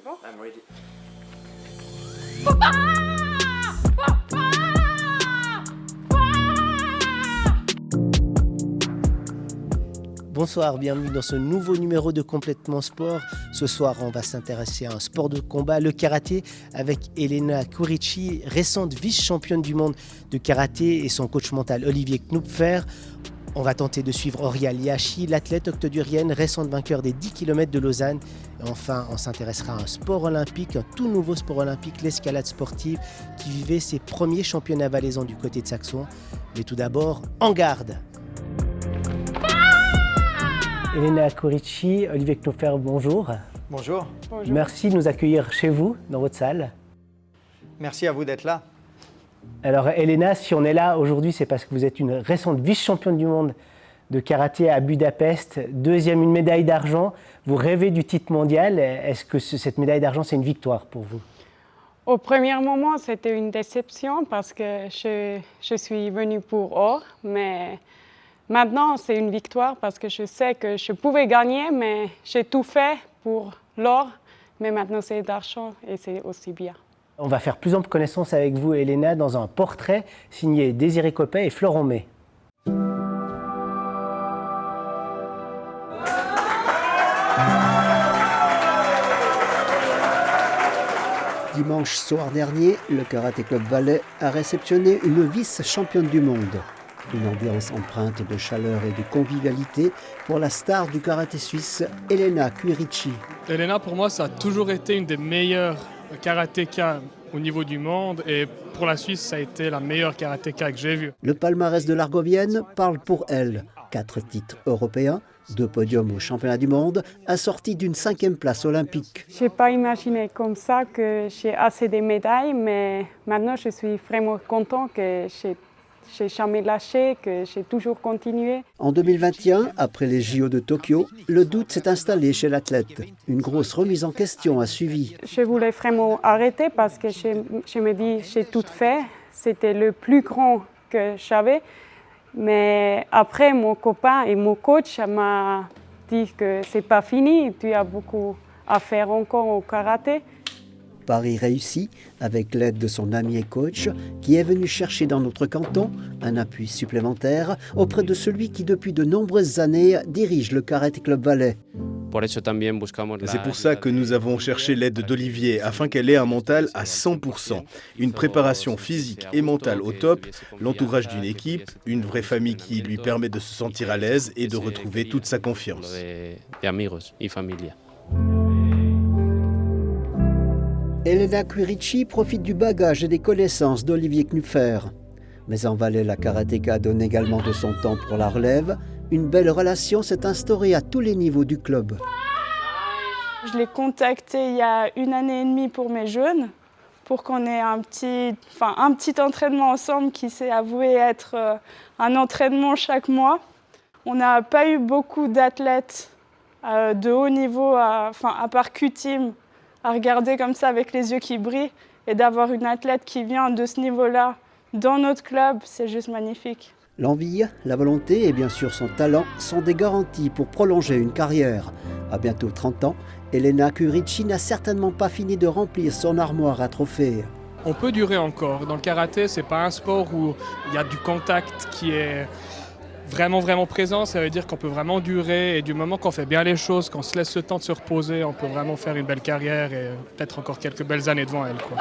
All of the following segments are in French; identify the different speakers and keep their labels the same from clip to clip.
Speaker 1: C'est bon?
Speaker 2: I'm ready.
Speaker 3: Bonsoir, bienvenue dans ce nouveau numéro de Complètement Sport. Ce soir, on va s'intéresser à un sport de combat, le karaté, avec Elena Kurici, récente vice-championne du monde de karaté, et son coach mental Olivier Knupfer. On va tenter de suivre Orial Yachi, l'athlète octodurienne, récente vainqueur des 10 km de Lausanne. Et enfin, on s'intéressera à un sport olympique, un tout nouveau sport olympique, l'escalade sportive, qui vivait ses premiers championnats valaisans du côté de Saxon. Mais tout d'abord, en garde! Elena Kurici, Olivier Knupfer, bonjour.
Speaker 4: Bonjour.
Speaker 1: Bonjour.
Speaker 3: Merci de nous accueillir chez vous, dans votre salle.
Speaker 4: Merci à vous d'être là.
Speaker 3: Alors Elena, si on est là aujourd'hui, c'est parce que vous êtes une récente vice-championne du monde de karaté à Budapest, deuxième, une médaille d'argent. Vous rêvez du titre mondial. Est-ce que cette médaille d'argent, c'est une victoire pour vous?
Speaker 1: Au premier moment, c'était une déception parce que je suis venue pour or, mais maintenant, c'est une victoire parce que je sais que je pouvais gagner, mais j'ai tout fait pour l'or. Mais maintenant, c'est d'argent et c'est aussi bien.
Speaker 3: On va faire plus ample connaissance avec vous, Elena, dans un portrait signé Désiré Coppet et Florent May.
Speaker 5: Dimanche soir dernier, le Karaté Club Valais a réceptionné une vice-championne du monde. Une ambiance empreinte de chaleur et de convivialité pour la star du karaté suisse, Elena Kurici.
Speaker 6: Elena, pour moi, ça a toujours été une des meilleures karatékas au niveau du monde, et pour la Suisse, ça a été la meilleure karatéka que j'ai vue.
Speaker 5: Le palmarès de l'Argovienne parle pour elle. 4 titres européens, 2 podiums au championnat du monde, assortis d'une 5e place olympique.
Speaker 1: Je n'ai pas imaginé comme ça que j'ai assez de médailles, mais maintenant, je suis vraiment contente que j'ai jamais lâché, que j'ai toujours continué.
Speaker 5: En 2021, après les JO de Tokyo, le doute s'est installé chez l'athlète. Une grosse remise en question a suivi.
Speaker 1: Je voulais vraiment arrêter parce que je me dis j'ai tout fait. C'était le plus grand que j'avais. Mais après, mon copain et mon coach m'ont dit que c'est pas fini. Tu as beaucoup à faire encore au karaté.
Speaker 5: Paris réussi avec l'aide de son ami et coach qui est venu chercher dans notre canton un appui supplémentaire auprès de celui qui depuis de nombreuses années dirige le Karaté Club Valais.
Speaker 7: C'est pour ça que nous avons cherché l'aide d'Olivier afin qu'elle ait un mental à 100%, une préparation physique et mentale au top, l'entourage d'une équipe, une vraie famille qui lui permet de se sentir à l'aise et de retrouver toute sa confiance.
Speaker 5: Elena Kurici profite du bagage et des connaissances d'Olivier Knupfer. Mais en Valais, la karatéka donne également de son temps pour la relève. Une belle relation s'est instaurée à tous les niveaux du club.
Speaker 1: Je l'ai contacté il y a 1 année et demie pour mes jeunes, pour qu'on ait un petit entraînement ensemble qui s'est avoué être un entraînement chaque mois. On n'a pas eu beaucoup d'athlètes de haut niveau, à part Q-Team, à regarder comme ça avec les yeux qui brillent, et d'avoir une athlète qui vient de ce niveau-là dans notre club, c'est juste magnifique.
Speaker 5: L'envie, la volonté et bien sûr son talent sont des garanties pour prolonger une carrière. À bientôt 30 ans, Elena Kurici n'a certainement pas fini de remplir son armoire à trophées.
Speaker 6: On peut durer encore. Dans le karaté, c'est pas un sport où il y a du contact qui est vraiment présent. Ça veut dire qu'on peut vraiment durer, et du moment qu'on fait bien les choses, qu'on se laisse le temps de se reposer, on peut vraiment faire une belle carrière et peut-être encore quelques belles années devant elle, quoi.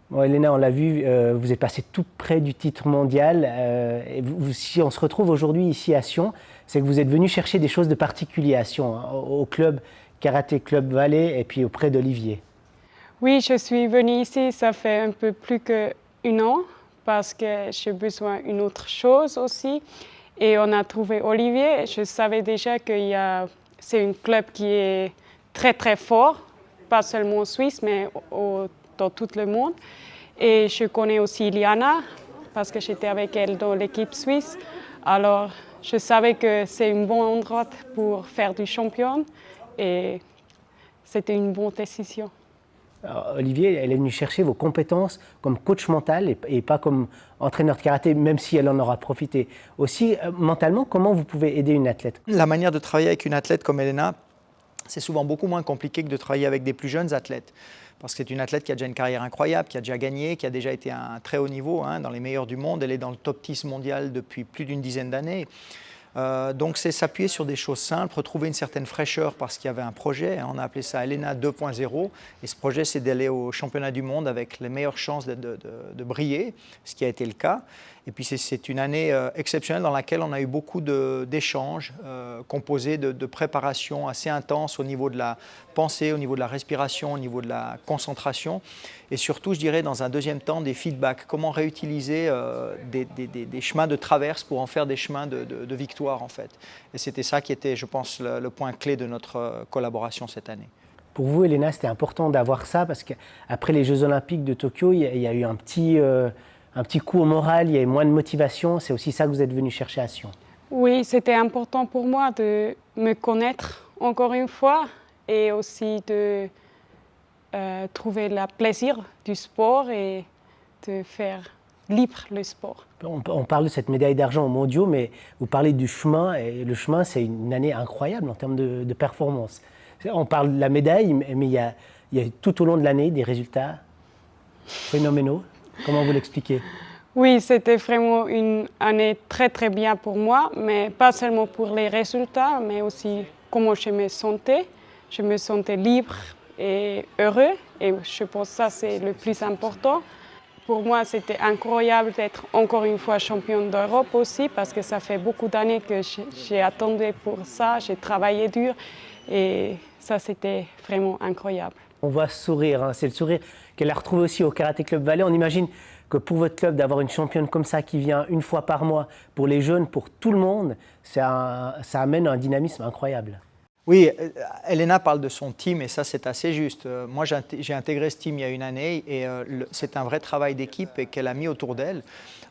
Speaker 3: Bon, Elena, on l'a vu, vous êtes passé tout près du titre mondial. Et si on se retrouve aujourd'hui ici à Sion, c'est que vous êtes venu chercher des choses de particulier à Sion, hein, au club Karaté Club Valais et puis auprès d'Olivier. Oui,
Speaker 1: je suis venue ici, ça fait un peu plus qu'1 an, parce que j'ai besoin d'une autre chose aussi. Et on a trouvé Olivier. Je savais déjà que c'est un club qui est très fort, pas seulement en Suisse, mais dans tout le monde. Et je connais aussi Liana, parce que j'étais avec elle dans l'équipe suisse. Alors, je savais que c'est un bon endroit pour faire du champion, et c'était une bonne décision.
Speaker 3: Olivier, elle est venue chercher vos compétences comme coach mental et pas comme entraîneur de karaté, même si elle en aura profité. Aussi, mentalement, comment vous pouvez aider une athlète?
Speaker 4: La manière de travailler avec une athlète comme Elena, c'est souvent beaucoup moins compliqué que de travailler avec des plus jeunes athlètes. Parce que c'est une athlète qui a déjà une carrière incroyable, qui a déjà gagné, qui a déjà été à un très haut niveau, dans les meilleurs du monde. Elle est dans le top 10 mondial depuis plus d'une dizaine d'années. Donc c'est s'appuyer sur des choses simples, retrouver une certaine fraîcheur parce qu'il y avait un projet, on a appelé ça Elena 2.0 et ce projet c'est d'aller au championnat du monde avec les meilleures chances de briller, ce qui a été le cas. Et puis c'est une année exceptionnelle dans laquelle on a eu beaucoup d'échanges composés de préparation assez intense au niveau de la pensée, au niveau de la respiration, au niveau de la concentration et surtout je dirais dans un deuxième temps des feedbacks, comment réutiliser des chemins de traverse pour en faire des chemins de victoire en fait. Et c'était ça qui était je pense le point clé de notre collaboration cette année.
Speaker 3: Pour vous Elena, c'était important d'avoir ça parce qu'après les Jeux Olympiques de Tokyo, il y a eu un petit coup au moral, il y a eu moins de motivation. C'est aussi ça que vous êtes venu chercher à Sion.
Speaker 1: Oui, c'était important pour moi de me connaître encore une fois et aussi de trouver le plaisir du sport et de faire libre le sport.
Speaker 3: On parle de cette médaille d'argent aux mondiaux, mais vous parlez du chemin et le chemin, c'est une année incroyable en termes de performance. On parle de la médaille, mais il y a tout au long de l'année des résultats phénoménaux. Comment vous l'expliquez?
Speaker 1: Oui, c'était vraiment une année très très bien pour moi, mais pas seulement pour les résultats, mais aussi comment je me sentais. Je me sentais libre et heureux, et je pense que ça c'est le plus important. Pour moi, c'était incroyable d'être encore une fois championne d'Europe aussi, parce que ça fait beaucoup d'années que j'ai attendu pour ça, j'ai travaillé dur, et ça c'était vraiment incroyable.
Speaker 3: On voit ce sourire, c'est le sourire qu'elle a retrouvé aussi au Karaté Club Valais. On imagine que pour votre club, d'avoir une championne comme ça qui vient une fois par mois, pour les jeunes, pour tout le monde, ça amène un dynamisme incroyable.
Speaker 4: Oui, Elena parle de son team et ça c'est assez juste. Moi j'ai intégré ce team il y a une année et c'est un vrai travail d'équipe qu'elle a mis autour d'elle.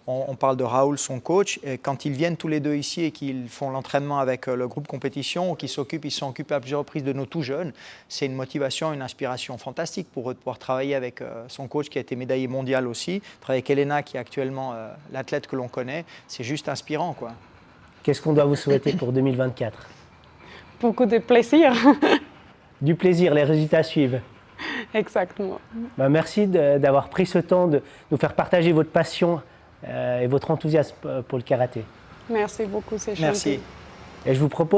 Speaker 4: On parle de Raoul, son coach, et quand ils viennent tous les deux ici et qu'ils font l'entraînement avec le groupe compétition, ou qu'ils ils sont occupés à plusieurs reprises de nos tout jeunes, c'est une motivation, une inspiration fantastique pour eux de pouvoir travailler avec son coach qui a été médaillé mondial aussi, travailler avec Elena qui est actuellement l'athlète que l'on connaît, c'est juste inspirant, quoi.
Speaker 3: Qu'est-ce qu'on doit vous souhaiter pour 2024?
Speaker 1: Beaucoup de plaisir.
Speaker 3: Du plaisir, les résultats suivent.
Speaker 1: Exactement.
Speaker 3: Merci d'avoir pris ce temps de nous faire partager votre passion et votre enthousiasme pour le karaté.
Speaker 1: Merci beaucoup, c'est gentil.
Speaker 4: Merci.
Speaker 3: Et je vous propose